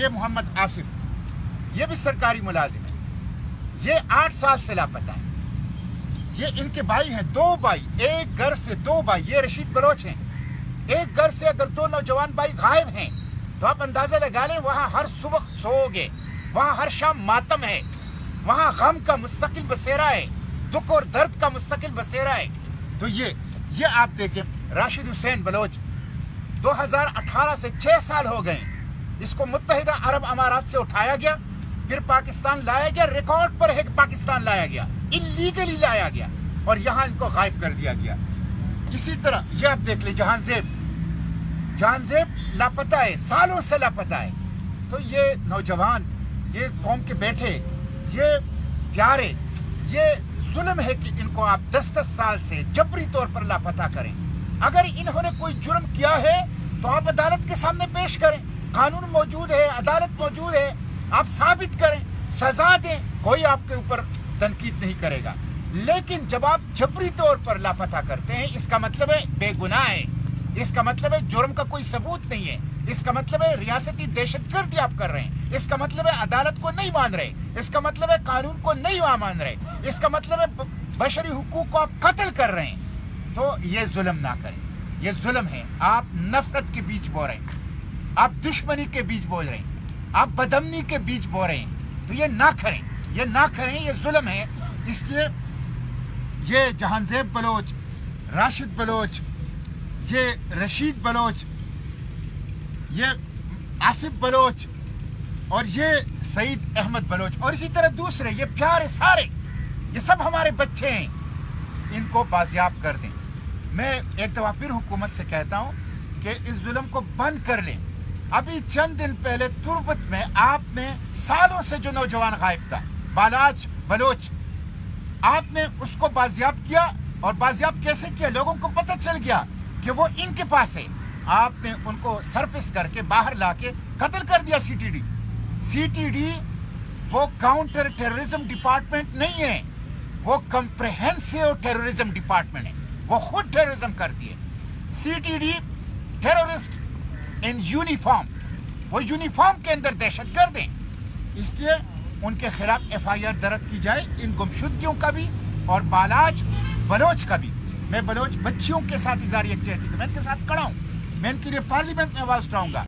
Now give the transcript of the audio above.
ये मोहम्मद आसिफ, ये भी सरकारी मुलाजिम है, ये 8 साल से लापता है। ये इनके भाई हैं, 2 भाई, एक घर से 2 भाई, ये रशीद बलोच हैं। एक घर से अगर 2 नौजवान भाई गायब हैं तो आप अंदाजा लगा लें वहाँ हर सुबह सोओगे, वहाँ हर शाम मातम है, वहाँ गम का मुस्तकिल बसेरा है, दुख और दर्द का मुस्तकिल बसेरा है। तो ये आप देखें, राशिद हुसैन बलोच 2018 से 6 साल हो गए, इसको मुत्तहिदा अरब अमारात से उठाया गया, फिर पाकिस्तान लाया गया, रिकॉर्ड पर है कि पाकिस्तान लाया गया, इल्लीगली लाया गया और यहाँ इनको गायब कर दिया गया। इसी तरह ये आप देख ले, जहांजेब लापता है, सालों से लापता है। तो ये नौजवान, ये कौम के बेटे, ये प्यारे, ये जुल्म है कि इनको आप 10-10 साल से जबरी तौर पर लापता करें। अगर इन्होंने कोई जुर्म किया है तो आप अदालत के सामने पेश करें, कानून मौजूद है, अदालत मौजूद है, आप साबित करें, सजा दें, कोई आपके ऊपर तनकीद नहीं करेगा। लेकिन जब आप जबरी तौर पर लापता करते हैं, इसका मतलब है बेगुनाह है, इसका मतलब है जुर्म का कोई सबूत नहीं है, इसका मतलब है रियासती दहशतगर्दी आप कर रहे हैं, इसका मतलब है अदालत को नहीं मान रहे, इसका मतलब है कानून को नहीं मान रहे, इसका मतलब है बशरी हुकूक को आप कत्ल कर रहे हैं। तो ये जुल्म ना करें, ये जुल्म है। आप नफरत के बीच बो रहे हैं, आप दुश्मनी के बीच बो रहे हैं, आप बदमनी के बीच बो रहे हैं। तो ये ना करें, ये ना करें, ये जुल्म है। इसलिए ये जहांजेब बलोच, राशिद बलोच, ये रशीद बलोच, ये आसिफ बलोच और ये सईद अहमद बलोच और इसी तरह दूसरे, ये प्यारे सारे, ये सब हमारे बच्चे हैं, इनको बाजियाब कर दें। मैं एक दफ़ा फिर हुकूमत से कहता हूँ कि इस जुल्म को बंद कर लें। अभी चंद दिन पहले तुर्बत में आपने सालों से जो नौजवान गायब था, बालाज बलोच, आपने उसको बाजियाब किया। और बाजियाब कैसे किया? लोगों को पता चल गया कि वो इनके पास है, आपने उनको सरफेस करके बाहर लाके कत्ल कर दिया। सीटीडी वो काउंटर टेररिज्म डिपार्टमेंट नहीं है, वो कंप्रेहेंसिव टेररिज्म डिपार्टमेंट है, वो खुद टेररिज्म करती है। सीटीडी टेररिस्ट इन यूनिफॉर्म, वो यूनिफॉर्म के अंदर दहशतगर्द हैं। इसलिए उनके खिलाफ FIR दर्ज की जाए, इन गुमशुदगियों का भी और बालाज बलोच का भी। मैं बलोच बच्चियों के साथ इज़हार यकजहती, मैं इनके साथ खड़ा हूँ, मैं इनके लिए पार्लियामेंट में आवाज़ उठाऊंगा।